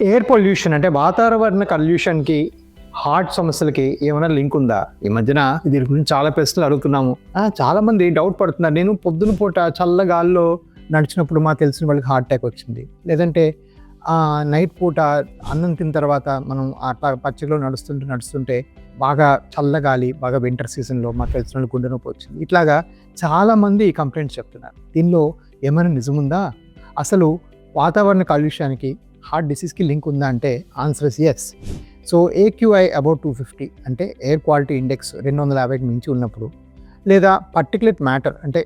Air pollution అంటే వాతావరణ కల్యూషన్కి heart సమస్యలకి ఏమైనా లింక్ ఉందా? ఈ మధ్యన దీని గురించి చాలా ప్రశ్నలు అడుగుతున్నాము. చాలా మంది డౌట్ పడుతున్నారు. నేను పొద్దున పూట చల్లగాల్లో నడిచినప్పుడు మా తెలిసిన వాళ్ళకి హార్ట్ అటాక్ వచ్చింది, లేదంటే నైట్ పూట అన్నం తిన్న తర్వాత మనం అట్లా పచ్చిలో నడుస్తుంటే బాగా చల్లగాలి, బాగా వింటర్ సీజన్లో మా తెలిసిన వాళ్ళకి గుండె నొప్పి వచ్చింది. ఇట్లాగా చాలామంది కంప్లైంట్స్ చెప్తున్నారు. దీనిలో ఏమైనా నిజముందా? అసలు వాతావరణ కాలుష్యానికి హార్ట్ డిసీజ్కి లింక్ ఉందా అంటే answer is yes. So AQI about 250 అంటే ఎయిర్ క్వాలిటీ ఇండెక్స్ 250కి మించి ఉన్నప్పుడు, లేదా పర్టికులేట్ మ్యాటర్ అంటే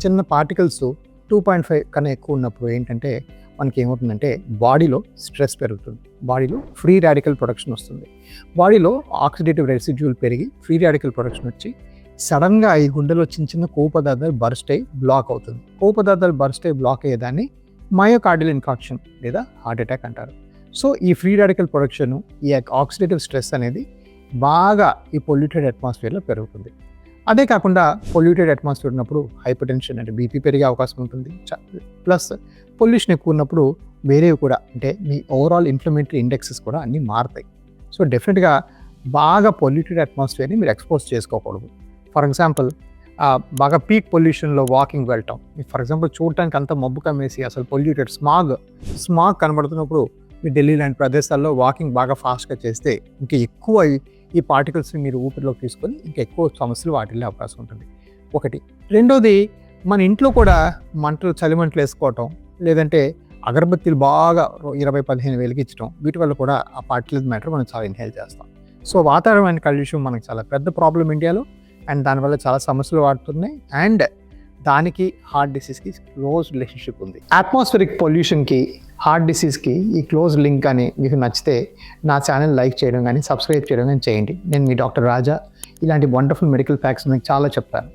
చిన్న పార్టికల్స్ 2.5 కన్నా ఎక్కువ ఉన్నప్పుడు ఏంటంటే మనకి ఏమవుతుందంటే బాడీలో స్ట్రెస్ పెరుగుతుంది, బాడీలో ఫ్రీ రాడికల్ ప్రొడక్షన్ వస్తుంది, బాడీలో ఆక్సిడేటివ్ రెసిడ్యూల్ పెరిగి ఫ్రీ రాడికల్ ప్రొడక్షన్ వచ్చి సడన్గా ఈ గుండెలో చిన్న కొవ్వు పదార్థాలు బర్స్ట్ అయ్యి బ్లాక్ అవుతుంది. కొవ్వు పదార్థాలు బర్స్ట్ అయ్యి బ్లాక్ అయ్యేదాన్ని మయోకార్డియల్ ఇన్ఫాక్షన్ లేదా హార్ట్ అటాక్ అంటారు. సో ఈ ఫ్రీ రాడికల్ ప్రొడక్షన్, ఈ ఆక్సిడేటివ్ స్ట్రెస్ అనేది బాగా ఈ పొల్యూటెడ్ అట్మాస్ఫియర్లో పెరుగుతుంది. అదే కాకుండా పొల్యూటెడ్ అట్మాస్ఫియర్ ఉన్నప్పుడు హైపర్ టెన్షన్ అంటే బీపీ పెరిగే అవకాశం ఉంటుంది. ప్లస్ పొల్యూషన్ ఎక్కువ ఉన్నప్పుడు వేరేవి కూడా అంటే మీ ఓవరాల్ ఇన్ఫ్లమేటరీ ఇండెక్సెస్ కూడా అన్నీ మారుతాయి. సో డెఫినెట్గా బాగా పొల్యూటెడ్ అట్మాస్ఫియర్ని మీరు ఎక్స్పోజ్ చేసుకోకూడదు. ఫర్ ఎగ్జాంపుల్ బాగా పీక్ పొల్యూషన్లో వాకింగ్ వెళ్ళటం, ఫర్ ఎగ్జాంపుల్ చూడటానికి అంత మబ్బు కమ్మేసి అసలు పొల్యూటెడ్ స్మాగ్ కనబడుతున్నప్పుడు మీ ఢిల్లీ లాంటి ప్రదేశాల్లో వాకింగ్ బాగా ఫాస్ట్గా చేస్తే ఇంకా ఎక్కువ ఈ పార్టికల్స్ని మీరు ఊపిరిలోకి తీసుకొని ఇంకా ఎక్కువ సమస్యలు వాటిల్లే అవకాశం ఉంటుంది. ఒకటి. రెండోది, మన ఇంట్లో కూడా చలిమంటలు వేసుకోవటం, లేదంటే అగరబత్తీలు బాగా 20-15 వెలిగించడం, వీటి వల్ల కూడా ఆ పార్టికల్ మ్యాటర్ మనం చాలా ఇన్హేల్ చేస్తాం. సో వాతావరణ కాలుష్యం మనకు చాలా పెద్ద ప్రాబ్లం ఇండియాలో, అండ్ దానివల్ల చాలా సమస్యలు వాడుతున్నాయి, అండ్ దానికి హార్ట్ డిసీజ్కి క్లోజ్ రిలేషన్షిప్ ఉంది. అట్మాస్ఫిరిక్ పొల్యూషన్కి హార్ట్ డిసీజ్కి ఈ క్లోజ్ లింక్ అని మీకు నచ్చితే నా ఛానల్ లైక్ చేయడం కానీ సబ్స్క్రైబ్ చేయడం కానీ చేయండి. నేను మీ డాక్టర్ రాజా. ఇలాంటి వండర్ఫుల్ మెడికల్ ఫ్యాక్ట్స్ మీకు చాలా చెప్తాను.